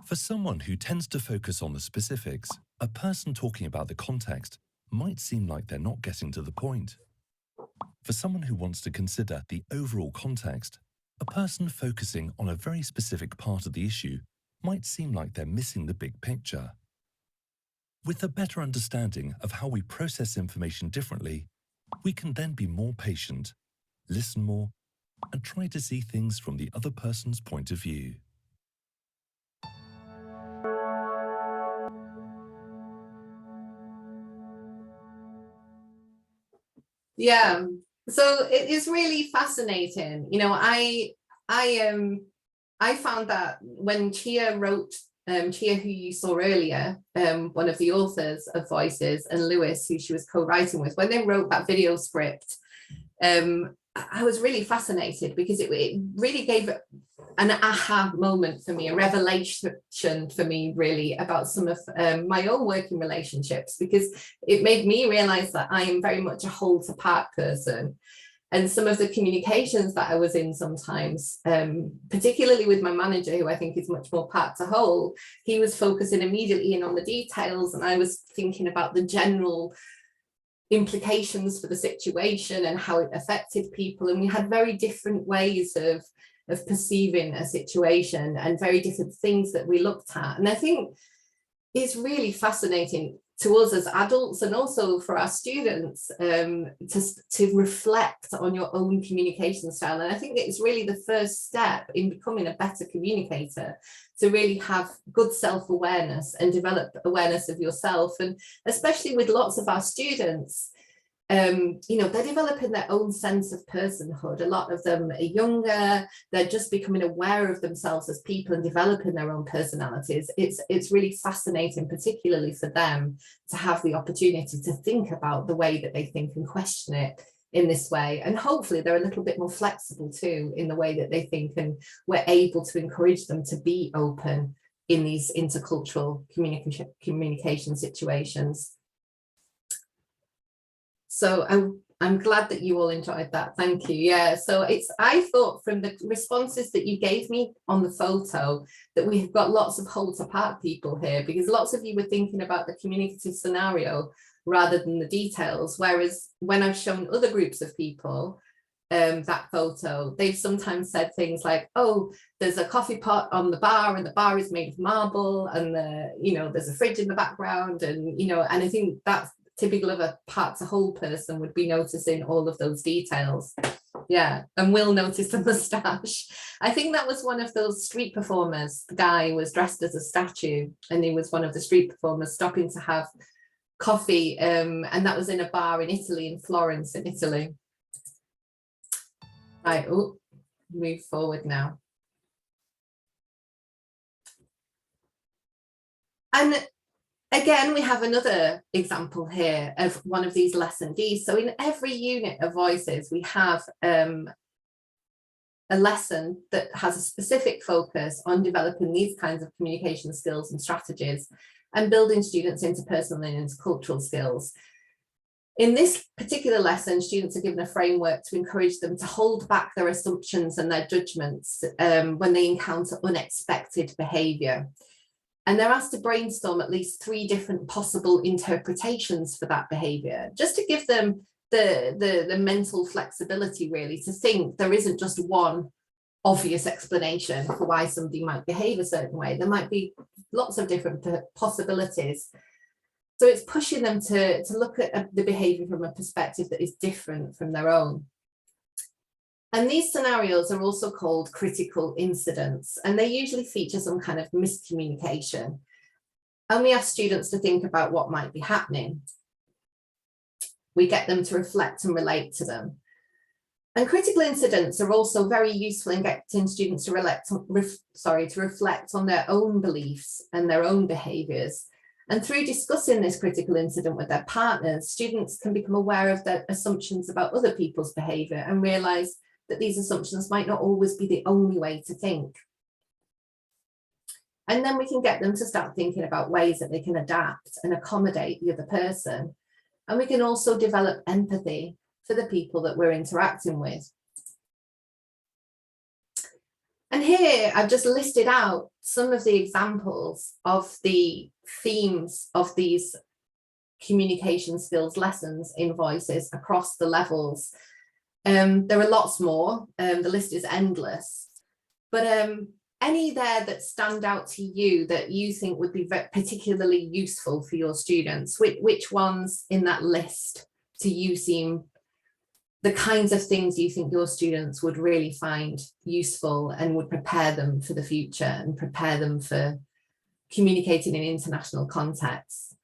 For someone who tends to focus on the specifics, a person talking about the context might seem like they're not getting to the point. For someone who wants to consider the overall context, a person focusing on a very specific part of the issue might seem like they're missing the big picture. With a better understanding of how we process information differently, we can then be more patient, listen more, and try to see things from the other person's point of view. Yeah, so it is really fascinating. You know, I found that when Chia wrote, Chia, who you saw earlier, one of the authors of Voices, and Lewis, who she was co-writing with, when they wrote that video script, I was really fascinated because it really gave an aha moment for me, a revelation for me really about some of my own working relationships, because it made me realize that I am very much a whole to part person. And some of the communications that I was in sometimes, particularly with my manager, who I think is much more part to whole, he was focusing immediately in on the details, and I was thinking about the general implications for the situation and how it affected people. And we had very different ways of perceiving a situation and very different things that we looked at. And I think it's really fascinating to us as adults, and also for our students, to reflect on your own communication style. And I think it's really the first step in becoming a better communicator, to really have good self-awareness and develop awareness of yourself. And especially with lots of our students, you know, they're developing their own sense of personhood. A lot of them are younger, they're just becoming aware of themselves as people and developing their own personalities. It's really fascinating, particularly for them, to have the opportunity to think about the way that they think and question it in this way. And hopefully they're a little bit more flexible too in the way that they think, and we're able to encourage them to be open in these intercultural communication situations. So I'm glad that you all enjoyed that. Thank you. Yeah, so I thought from the responses that you gave me on the photo that we have got lots of whole to part people here, because lots of you were thinking about the communicative scenario rather than the details. Whereas when I've shown other groups of people that photo, they've sometimes said things like, oh, there's a coffee pot on the bar and the bar is made of marble, and there's a fridge in the background, and and I think that's typical of a part to whole person, would be noticing all of those details. Yeah, and will notice the moustache. I think that was one of those street performers. The guy was dressed as a statue, and he was one of the street performers stopping to have coffee, and that was in a bar in Italy, in Florence in Italy. Right, move forward now. And again, we have another example here of one of these lesson Ds. So in every unit of voices, we have a lesson that has a specific focus on developing these kinds of communication skills and strategies, and building students' interpersonal and intercultural skills. In this particular lesson, students are given a framework to encourage them to hold back their assumptions and their judgments when they encounter unexpected behaviour. And they're asked to brainstorm at least 3 different possible interpretations for that behaviour, just to give them the mental flexibility, really, to think there isn't just one obvious explanation for why somebody might behave a certain way. There might be lots of different possibilities. So it's pushing them to look at the behaviour from a perspective that is different from their own. And these scenarios are also called critical incidents, and they usually feature some kind of miscommunication. And we ask students to think about what might be happening. We get them to reflect and relate to them. And critical incidents are also very useful in getting students to reflect on their own beliefs and their own behaviours. And through discussing this critical incident with their partners, students can become aware of their assumptions about other people's behaviour and realise that these assumptions might not always be the only way to think. And then we can get them to start thinking about ways that they can adapt and accommodate the other person. And we can also develop empathy for the people that we're interacting with. And here I've just listed out some of the examples of the themes of these communication skills lessons in voices across the levels. There are lots more, the list is endless, but any there that stand out to you that you think would be particularly useful for your students, which ones in that list to you seem the kinds of things you think your students would really find useful and would prepare them for the future and prepare them for communicating in international contexts?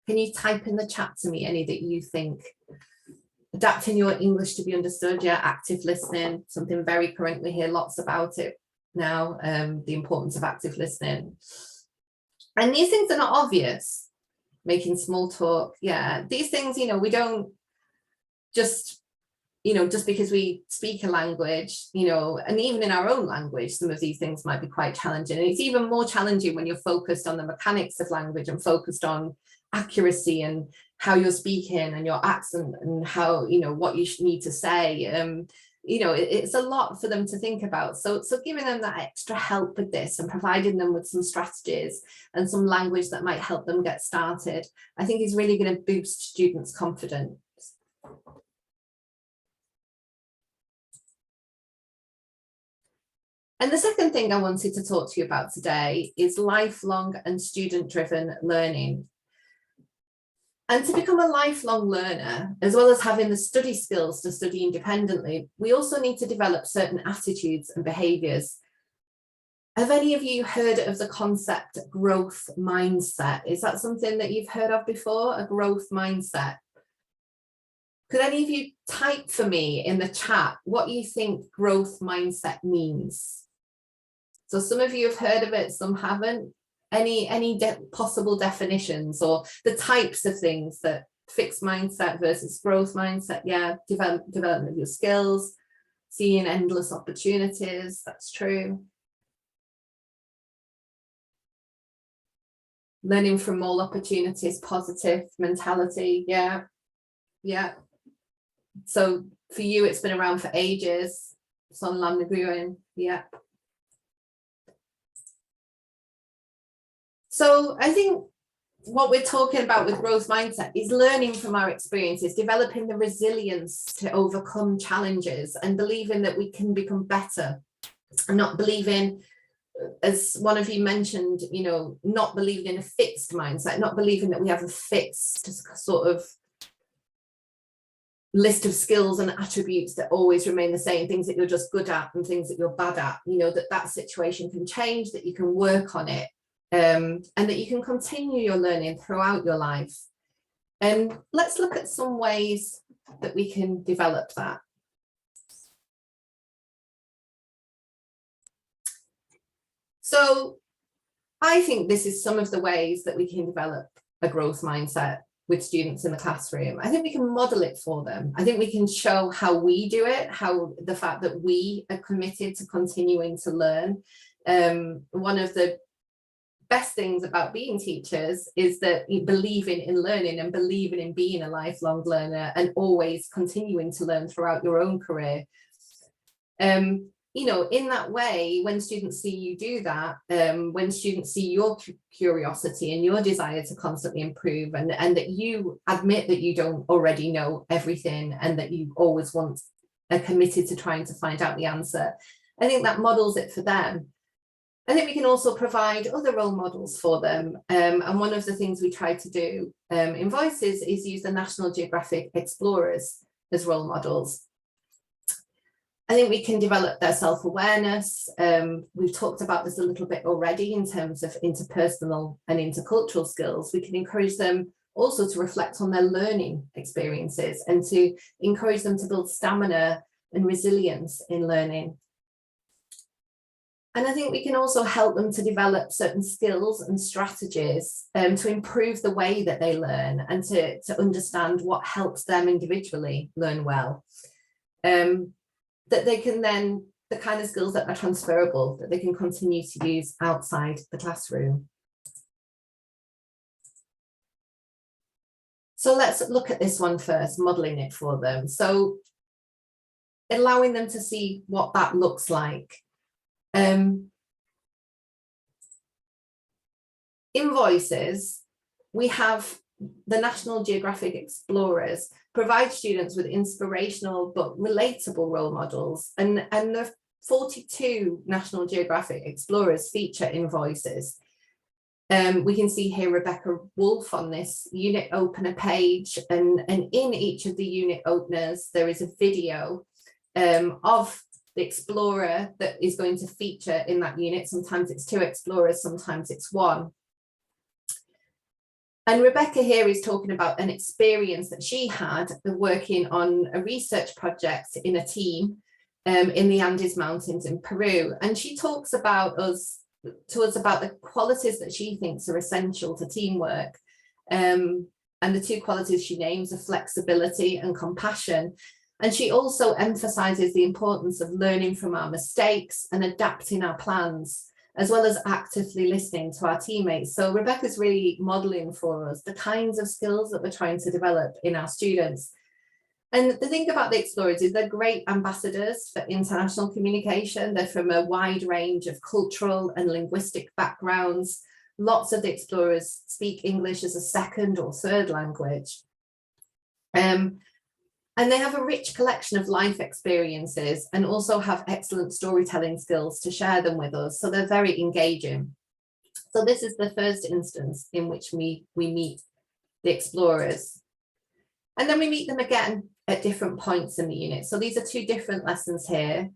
Can you type in the chat to me any that you think? Adapting your English to be understood, yeah, active listening, something very current. We hear lots about it now, the importance of active listening. And these things are not obvious. Making small talk, yeah, these things, we don't just you know, just because we speak a language, you know, and even in our own language, some of these things might be quite challenging. And it's even more challenging when you're focused on the mechanics of language and focused on accuracy and how you're speaking and your accent and how, you know, what you need to say. You know, it's a lot for them to think about. So giving them that extra help with this and providing them with some strategies and some language that might help them get started, I think is really going to boost students' confidence. And the second thing I wanted to talk to you about today is lifelong and student-driven learning. And to become a lifelong learner, as well as having the study skills to study independently, we also need to develop certain attitudes and behaviours. Have any of you heard of the concept growth mindset? Is that something that you've heard of before, a growth mindset? Could any of you type for me in the chat what you think growth mindset means? So some of you have heard of it, some haven't. Any possible definitions or the types of things that fixed mindset versus growth mindset? Yeah, development of your skills, seeing endless opportunities, that's true. Learning from all opportunities, positive mentality, yeah. So for you, it's been around for ages. Son Lamnaguin, yeah. So I think what we're talking about with growth mindset is learning from our experiences, developing the resilience to overcome challenges and believing that we can become better, and not believing, as one of you mentioned, you know, not believing in a fixed mindset, not believing that we have a fixed sort of list of skills and attributes that always remain the same, things that you're just good at and things that you're bad at, you know, that situation can change, that you can work on it. And that you can continue your learning throughout your life. And let's look at some ways that we can develop that. So I think this is some of the ways that we can develop a growth mindset with students in the classroom. I think we can model it for them. I think we can show how we do it, how the fact that we are committed to continuing to learn. One of the best things about being teachers is that believing in learning and believing in being a lifelong learner and always continuing to learn throughout your own career. You know, in that way, when students see you do that, when students see your curiosity and your desire to constantly improve, and that you admit that you don't already know everything and that you always are committed to trying to find out the answer, I think that models it for them. I think we can also provide other role models for them. And one of the things we try to do in Voices is use the National Geographic explorers as role models. I think we can develop their self-awareness. We've talked about this a little bit already in terms of interpersonal and intercultural skills. We can encourage them also to reflect on their learning experiences and to encourage them to build stamina and resilience in learning. And I think we can also help them to develop certain skills and strategies to improve the way that they learn and to understand what helps them individually learn well. That they can then, the kind of skills that are transferable, that they can continue to use outside the classroom. So let's look at this one first, modeling it for them. So allowing them to see what that looks like. In Voices, we have the National Geographic Explorers provide students with inspirational but relatable role models, and the 42 National Geographic Explorers feature in Voices. We can see here Rebecca Wolf on this unit opener page, and in each of the unit openers there is a video of the explorer that is going to feature in that unit. Sometimes it's 2 explorers, sometimes it's 1. And Rebecca here is talking about an experience that she had working on a research project in a team in the Andes Mountains in Peru. And she talks about to us about the qualities that she thinks are essential to teamwork. And the 2 qualities she names are flexibility and compassion. And she also emphasizes the importance of learning from our mistakes and adapting our plans, as well as actively listening to our teammates. So Rebecca's really modeling for us the kinds of skills that we're trying to develop in our students. And the thing about the Explorers is they're great ambassadors for international communication. They're from a wide range of cultural and linguistic backgrounds. Lots of the Explorers speak English as a second or third language. And they have a rich collection of life experiences and also have excellent storytelling skills to share them with us. So they're very engaging. So this is the first instance in which we meet the Explorers. And then we meet them again at different points in the unit. So these are two different lessons here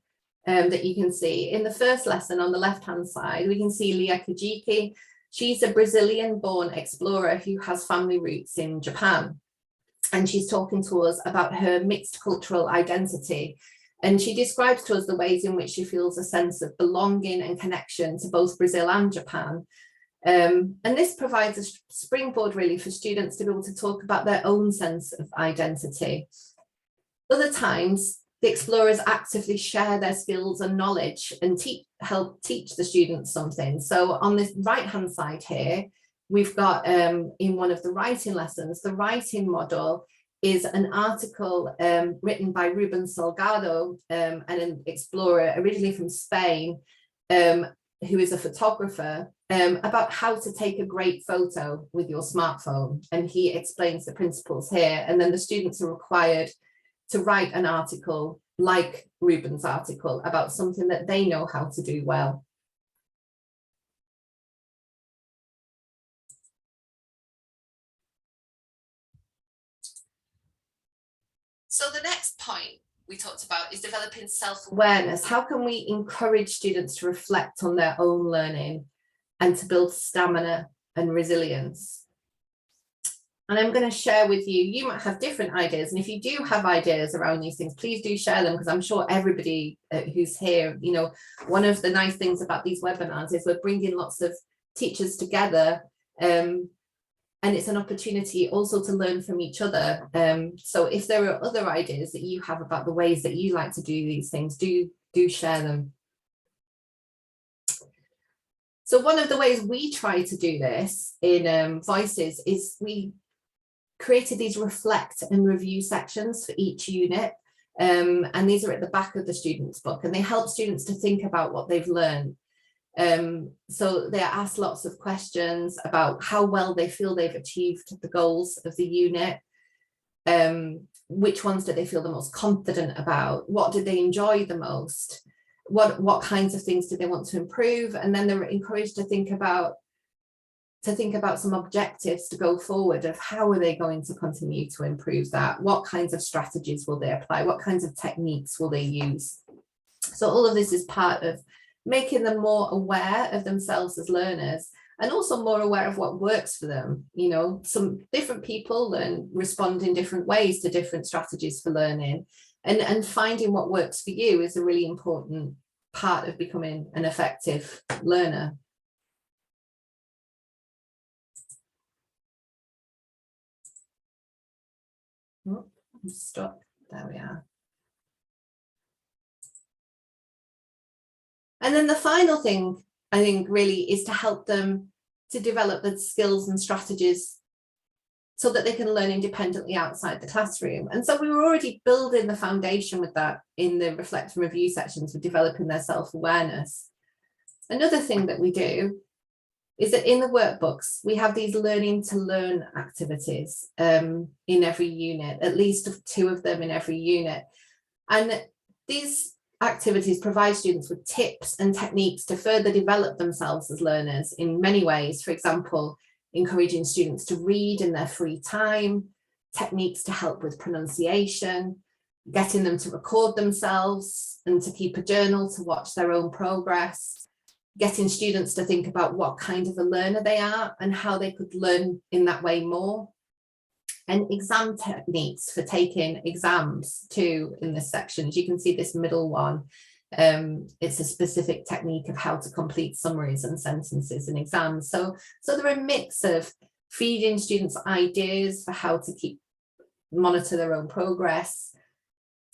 that you can see. In the first lesson on the left-hand side, we can see Lia Kajiki. She's a Brazilian-born explorer who has family roots in Japan. And she's talking to us about her mixed cultural identity. And she describes to us the ways in which she feels a sense of belonging and connection to both Brazil and Japan. And this provides a springboard really for students to be able to talk about their own sense of identity. Other times, the Explorers actively share their skills and knowledge and help teach the students something. So on this right-hand side here, we've got in one of the writing lessons, the writing model is an article written by Ruben Salgado, an explorer originally from Spain, who is a photographer, about how to take a great photo with your smartphone. And he explains the principles here. And then the students are required to write an article like Ruben's article about something that they know how to do well. So the next point we talked about is developing self-awareness. How can we encourage students to reflect on their own learning and to build stamina and resilience? And I'm going to share with you, you might have different ideas. And if you do have ideas around these things, please do share them, because I'm sure everybody who's here, you know, one of the nice things about these webinars is we're bringing lots of teachers together. And it's an opportunity also to learn from each other. So if there are other ideas that you have about the ways that you like to do these things, do share them. So one of the ways we try to do this in Voices is we created these reflect and review sections for each unit. And these are at the back of the student's book, and they help students to think about what they've learned. So they are asked lots of questions about how well they feel they've achieved the goals of the unit. Which ones do they feel the most confident about? What did they enjoy the most? What kinds of things do they want to improve? And then they're encouraged to think about some objectives to go forward of how are they going to continue to improve that? What kinds of strategies will they apply? What kinds of techniques will they use? So all of this is part of making them more aware of themselves as learners, and also more aware of what works for them. You know, some different people respond in different ways to different strategies for learning, and finding what works for you is a really important part of becoming an effective learner. Oh, I'm stuck. There we are. And then the final thing, I think, really is to help them to develop the skills and strategies so that they can learn independently outside the classroom. And so we were already building the foundation with that in the reflect and review sections, with developing their self-awareness. Another thing that we do is that in the workbooks, we have these learning to learn activities in every unit, at least 2 of them in every unit. And these activities provide students with tips and techniques to further develop themselves as learners in many ways. For example, encouraging students to read in their free time, techniques to help with pronunciation, getting them to record themselves and to keep a journal to watch their own progress, getting students to think about what kind of a learner they are and how they could learn in that way more. And exam techniques for taking exams too in this section. As you can see, this middle one, it's a specific technique of how to complete summaries and sentences in exams. So there are a mix of feeding students ideas for how to monitor their own progress,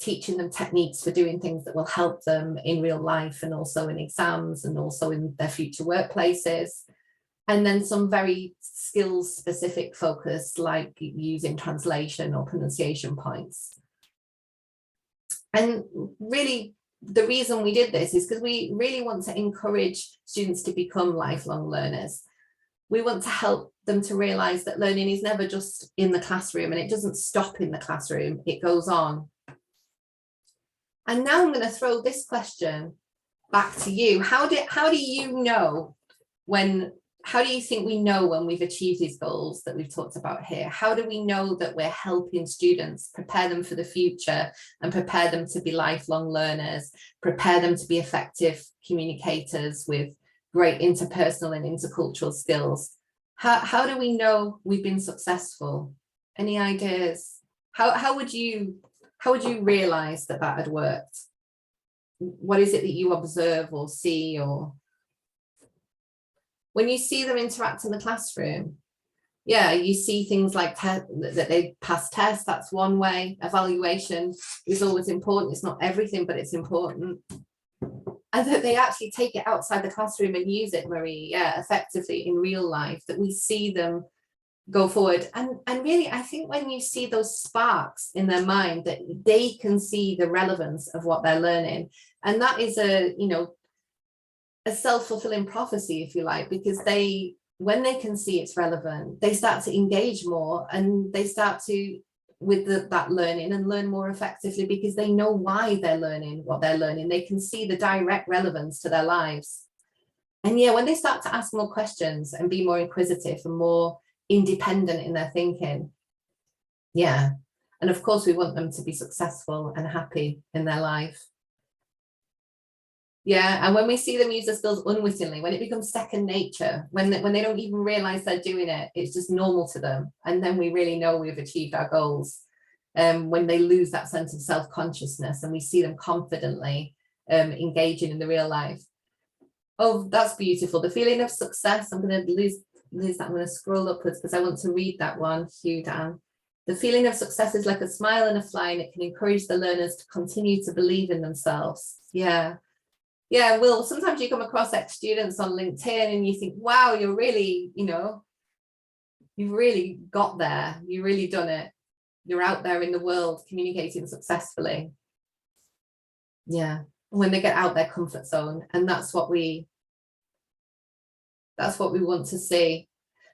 teaching them techniques for doing things that will help them in real life and also in exams and also in their future workplaces. And then some very skills specific focus, like using translation or pronunciation points. And really, the reason we did this is because we really want to encourage students to become lifelong learners. We want to help them to realize that learning is never just in the classroom, and it doesn't stop in the classroom, it goes on. And now I'm going to throw this question back to you. How do you know how do you think we know when we've achieved these goals that we've talked about here? How do we know that we're helping students prepare them for the future and prepare them to be lifelong learners, prepare them to be effective communicators with great interpersonal and intercultural skills? How do we know we've been successful? Any ideas? How would you realize that had worked? What is it that you observe or see, or when you see them interact in the classroom? Yeah, you see things like that they pass tests. That's one way. Evaluation is always important. It's not everything, but it's important. And that they actually take it outside the classroom and use it, Marie, yeah, effectively in real life, that we see them go forward. And really, I think when you see those sparks in their mind, that they can see the relevance of what they're learning. And that is a self-fulfilling prophecy, if you like, because when they can see it's relevant, they start to engage more, and they start to with that learning and learn more effectively, because they know why they're learning what they're learning. They can see the direct relevance to their lives. And yeah, when they start to ask more questions and be more inquisitive and more independent in their thinking, yeah. And of course, we want them to be successful and happy in their life. Yeah, and when we see them use the skills unwittingly, when it becomes second nature, when they don't even realize they're doing it, it's just normal to them. And then we really know we've achieved our goals. When they lose that sense of self-consciousness and we see them confidently engaging in the real life. Oh, that's beautiful. The feeling of success. I'm going to lose that. I'm going to scroll upwards because I want to read that one. Hugh, Dan. The feeling of success is like a smile and a fly, and it can encourage the learners to continue to believe in themselves. Yeah. Yeah, Will, sometimes you come across ex-students on LinkedIn and you think, wow, you're really, you've really got there. You've really done it. You're out there in the world communicating successfully. Yeah, when they get out their comfort zone. And that's what we want to see.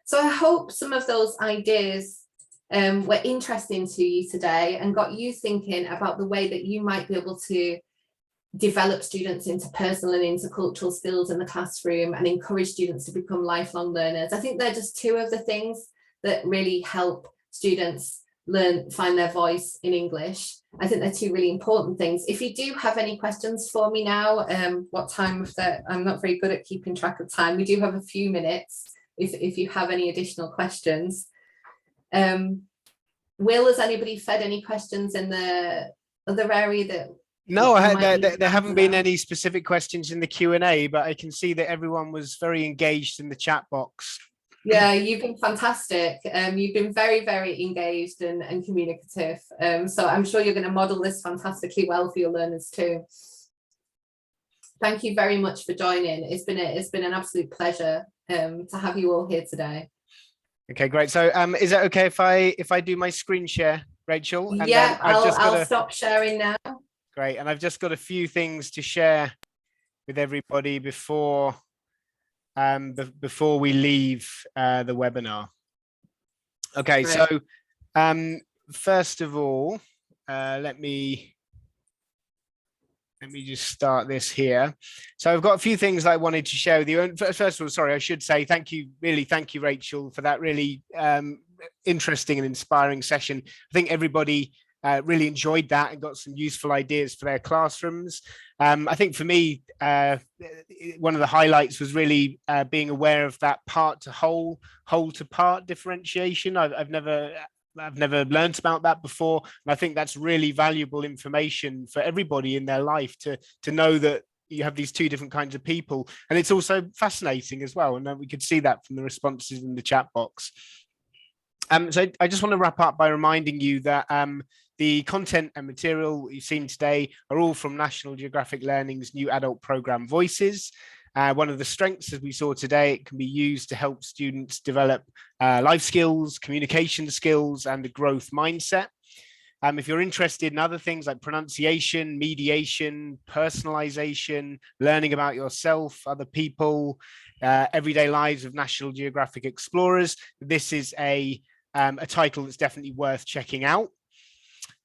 So I hope some of those ideas were interesting to you today and got you thinking about the way that you might be able to develop students into personal and intercultural skills in the classroom and encourage students to become lifelong learners. I think they're just two of the things that really help students find their voice in English. I think they're two really important things. If you do have any questions for me now, what time of that? I'm not very good at keeping track of time. We do have a few minutes if you have any additional questions. Will, has anybody fed any questions in the other area that? No, there haven't been any specific questions in the Q&A, but I can see that everyone was very engaged in the chat box. Yeah, you've been fantastic. You've been very, very engaged and communicative. So I'm sure you're going to model this fantastically well for your learners too. Thank you very much for joining. It's been an absolute pleasure to have you all here today. Okay, great. So is it okay if I do my screen share, Rachel? And yeah, I'll to stop sharing now. Great, and I've just got a few things to share with everybody before we leave the webinar. Okay, Great. So first of all, let me just start this here. So I've got a few things I wanted to share with you. And first of all, sorry, I should say thank you, Rachel, for that really interesting and inspiring session. I think everybody really enjoyed that and got some useful ideas for their classrooms. I think for me, one of the highlights was really being aware of that part to whole to part differentiation. I've never learned about that before, and I think that's really valuable information for everybody in their life to know that you have these two different kinds of people, and it's also fascinating as well. And we could see that from the responses in the chat box. So I just want to wrap up by reminding you that The content and material you've seen today are all from National Geographic Learning's new adult program Voices. One of the strengths, as we saw today, it can be used to help students develop life skills, communication skills, and a growth mindset. If you're interested in other things like pronunciation, mediation, personalization, learning about yourself, other people, everyday lives of National Geographic explorers, this is a title that's definitely worth checking out.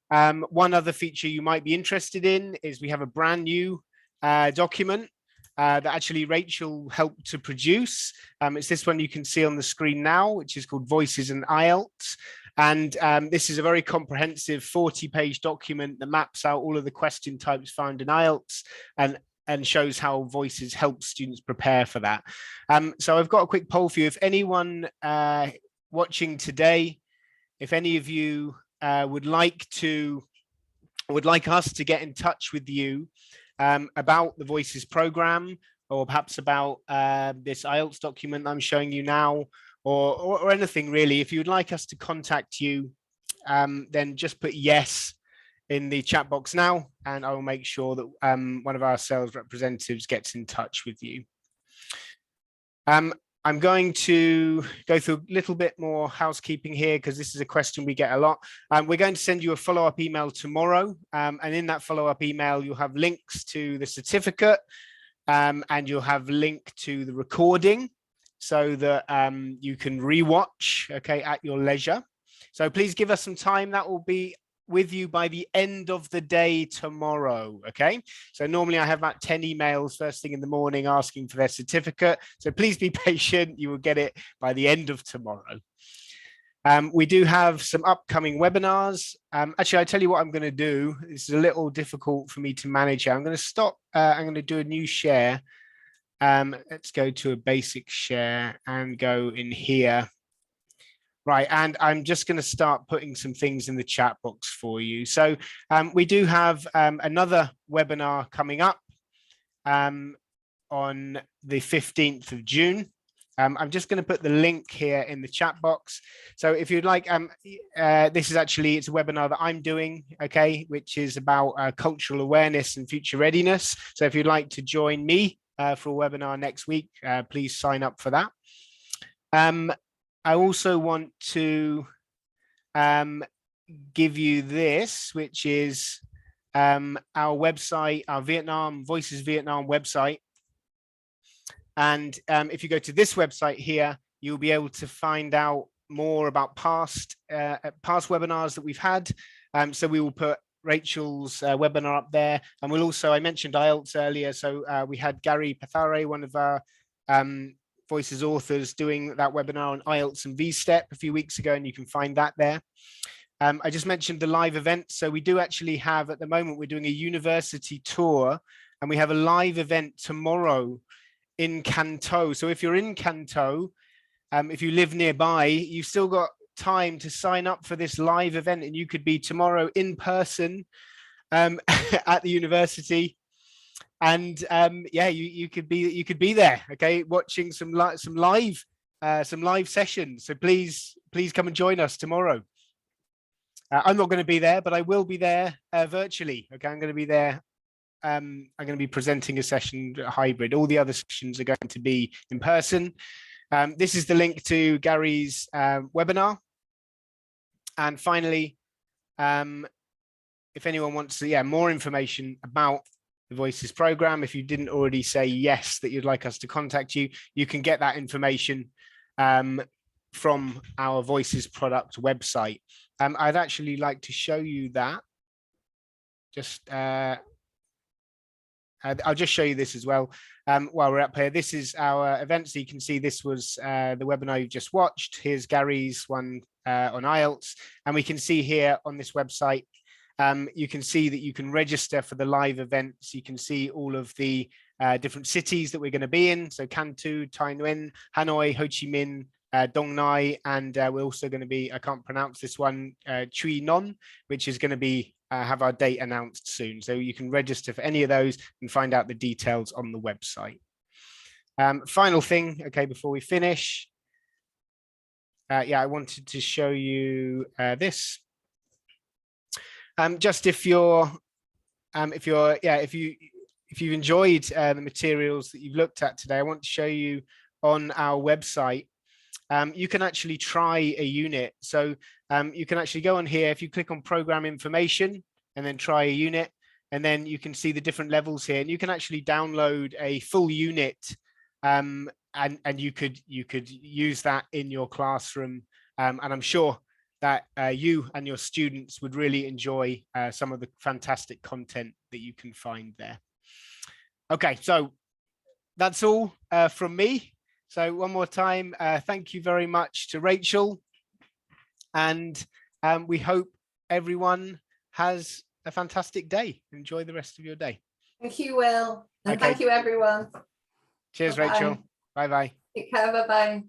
One other feature you might be interested in is we have a brand new document that actually Rachel helped to produce. It's this one you can see on the screen now, which is called Voices and IELTS. And this is a very comprehensive 40-page document that maps out all of the question types found in IELTS and shows how Voices help students prepare for that. So I've got a quick poll for you. If anyone watching today, if any of you would like us to get in touch with you about the Voices program, or perhaps about this IELTS document I'm showing you now, or anything really, if you would like us to contact you, then just put yes in the chat box now, and I will make sure that one of our sales representatives gets in touch with you. I'm going to go through a little bit more housekeeping here because this is a question we get a lot. We're going to send you a follow-up email tomorrow, and in that follow-up email, you'll have links to the certificate, and you'll have link to the recording so that you can rewatch, okay, at your leisure. So please give us some time. That will be with you by the end of the day tomorrow, okay? So normally I have about 10 emails first thing in the morning asking for their certificate. So please be patient. You will get it by the end of tomorrow. We do have some upcoming webinars. Actually, I tell you what I'm going to do. This is a little difficult for me to manage. I'm going to stop. I'm going to do a new share. Let's go to a basic share and go in here. Right, and I'm just going to start putting some things in the chat box for you. So we do have another webinar coming up on the 15th of June. I'm just going to put the link here in the chat box. So if you'd like, this is actually, it's a webinar that I'm doing, okay, which is about cultural awareness and future readiness. So if you'd like to join me for a webinar next week, please sign up for that. I also want to give you this, which is our website, our Voices Vietnam website. And if you go to this website here, you'll be able to find out more about past webinars that we've had. So we will put Rachel's webinar up there. And we'll also, I mentioned IELTS earlier. So we had Gary Pathare, one of our Voices authors, doing that webinar on IELTS and VSTEP a few weeks ago, and you can find that there. I just mentioned the live event. So we do actually have, at the moment, we're doing a university tour, and we have a live event tomorrow in Canto. So if you're in Canto, if you live nearby, you've still got time to sign up for this live event, and you could be tomorrow in person at the university. And yeah, you could be there, okay, watching some live sessions. So please come and join us tomorrow. I'm not going to be there, but I will be there virtually. Okay, I'm going to be there. I'm going to be presenting a session hybrid. All the other sessions are going to be in person. This is the link to Gary's webinar. And finally, if anyone wants to, more information about the Voices program, if you didn't already say yes that you'd like us to contact you, you can get that information from our Voices product website. I'd actually like to show you that. Just I'll just show you this as well while we're up here. This is our event, so you can see this was the webinar you just watched. Here's Gary's one on IELTS, and we can see here on this website, you can see that you can register for the live events. You can see all of the different cities that we're going to be in. So Can Tu, Thanh Nguyen, Hanoi, Ho Chi Minh, Dong Nai, and we're also going to be, I can't pronounce this one, Chui Non, which is going to be have our date announced soon. So you can register for any of those and find out the details on the website. Final thing, okay, before we finish. I wanted to show you this. Just if you've enjoyed the materials that you've looked at today, I want to show you on our website. You can actually try a unit. So you can actually go on here. If you click on program information and then try a unit, and then you can see the different levels here, and you can actually download a full unit, and you could use that in your classroom. And I'm sure that you and your students would really enjoy some of the fantastic content that you can find there. Okay, so that's all from me. So one more time, thank you very much to Rachel. And we hope everyone has a fantastic day. Enjoy the rest of your day. Thank you, Will. And Okay. thank you, everyone. Cheers, Bye-bye. Rachel. Bye-bye. Take care. Bye-bye.